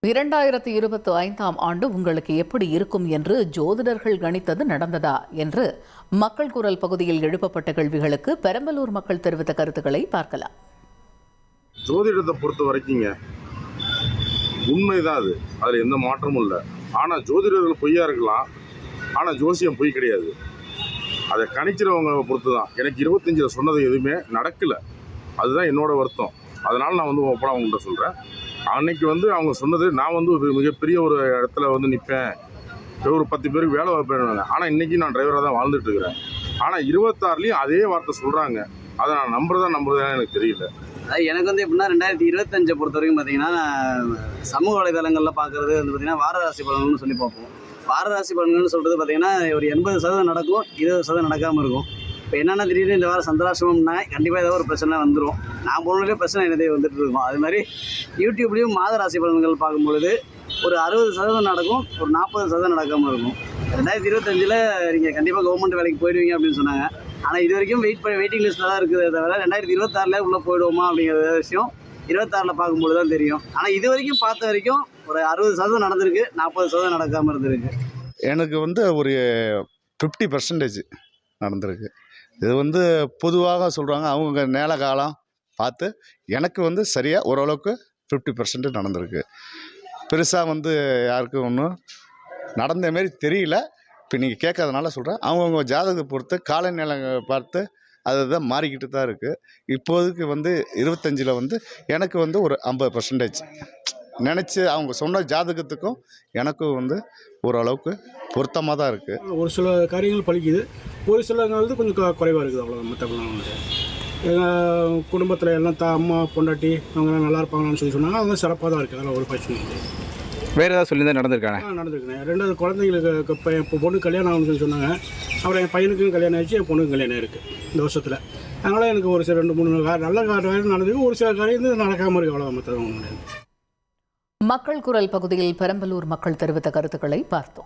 2025ஆம் ஆண்டு உங்களுக்கு எப்படி இருக்கும் என்று ஜோதிடர்கள் கணித்தது நடந்ததா என்று மக்கள் குரல் பகுதியில் எழுப்பப்பட்ட கேள்விகளுக்கு பெரம்பலூர் மக்கள் தெரிவித்த கருத்துக்களை பார்க்கலாம். ஜோதிடத்தை பொறுத்த வரைக்குங்க உண்மைதான், அதில் எந்த மாற்றமும் இல்லை. ஆனால் ஜோதிடர்கள் பொய்யா இருக்கலாம், ஆனால் ஜோசியம் பொய் கிடையாது. அதை கணிக்கிறவங்க பொறுத்து தான். எனக்கு 25 சொன்னது எதுவுமே நடக்கலை, அதுதான் என்னோட வருத்தம். அதனால் நான் ஓப்பனாக அவங்கள்ட்ட சொல்கிறேன். அன்னைக்கு அவங்க சொன்னது நான் ஒரு மிகப்பெரிய ஒரு இடத்துல நிற்பேன், ஒரு 10 பேருக்கு வேலை வைப்பேன். ஆனால் இன்றைக்கி நான் டிரைவராக தான் வாழ்ந்துட்டு இருக்கிறேன். ஆனால் 26லேயும் அதே வார்த்தை சொல்கிறாங்க. அதை நான் நம்புறதா எனக்கு தெரியல. எனக்கு எப்படின்னா 2025 பொறுத்த வரைக்கும் பார்த்தீங்கன்னா, சமூக வலைதளங்களில் பார்க்குறது பார்த்தீங்கன்னா வார ராசி பலன்கள்னு சொல்லி பார்ப்போம். வார ராசி பலன்கள்னு சொல்கிறது பார்த்தீங்கன்னா ஒரு 80% நடக்கும், 20% நடக்காமல் இருக்கும். இப்போ என்னென்னா திடீர்னு இந்த வாரம் சந்திராசிரமம்னா கண்டிப்பாக ஏதாவது ஒரு பிரச்சனை வந்துடும். நான் போனதுலேயே பிரச்சனை என்னதே வந்துட்டு இருக்கும். அது மாதிரி யூடியூப்லேயும் மாத ராசி பலன்கள் பார்க்கும்பொழுது ஒரு 60% நடக்கும், ஒரு 40% நடக்காமல் இருக்கும். 2025 நீங்கள் கண்டிப்பாக கவர்மெண்ட் வேலைக்கு போயிடுவீங்க அப்படின்னு சொன்னாங்க. ஆனால் இது வரைக்கும் வெயிட்டிங் லிஸ்ட்டில் தான் இருக்குது. தவிர 2026 உள்ளே போயிடுவோமா அப்படிங்கிற விஷயம் 26 பார்க்கும்போது தான் தெரியும். ஆனால் இது வரைக்கும் பார்த்த வரைக்கும் ஒரு 60% நடந்திருக்கு, 40% நடக்காமல் இருந்திருக்கு. எனக்கு ஒரு 50% நடந்திருக்கு. இது பொதுவாக சொல்கிறாங்க, அவங்க நேர காலம் பார்த்து எனக்கு சரியாக ஓரளவுக்கு 50% நடந்திருக்கு. பெருசாக யாருக்கும் ஒன்றும் நடந்த மாரி தெரியல. இப்போ நீங்கள் கேட்காதனால சொல்கிறேன். அவங்கவுங்க ஜாதகத்தை பொறுத்து காலநிலை பார்த்து அதுதான் மாறிக்கிட்டு தான் இருக்குது. இப்போதைக்கு 25ல் எனக்கு ஒரு 50% நினச்சி அவங்க சொன்ன ஜாதகத்துக்கும் எனக்கும் ஓரளவுக்கு பொருத்தமாக தான் இருக்குது. ஒரு சில காரியங்கள் பழிக்குது, ஒரு சில கொஞ்சம் குறைவாக இருக்குது. அவ்வளோதான். மற்றபடிலாம் எங்கள் குடும்பத்தில் எல்லாம் அம்மா பொண்டாட்டி அவங்களாம் நல்லா இருப்பாங்களான்னு சொல்லி சொன்னாங்க. அவங்க சிறப்பாக தான் இருக்குது. அதெல்லாம் ஒரு பிரச்சனை இல்லை. வேறு ஏதாவது சொல்லி தான் நடந்திருக்காங்க? நடந்திருக்குண்ணே. 2 குழந்தைங்களுக்கு இப்போ பொண்ணு கல்யாணம் ஆகும்னு சொல்லி சொன்னாங்க. அப்புறம் என் பையனுக்கும் கல்யாணம் ஆயிடுச்சு, என் பொண்ணுக்கும் கல்யாணம் இருக்குது இந்த வருஷத்தில். அதனால் எனக்கு ஒரு சில 2-3 நல்ல காரியம் நடந்திருக்கு, ஒரு சில காரியம் நடக்காமல் இருக்குது. அவ்வளோதான். மற்றவங்க மக்கள் குரல் பகுதியில் பெரம்பலூர் மக்கள் தெரிவித்த கருத்துக்களை பார்த்தோம்.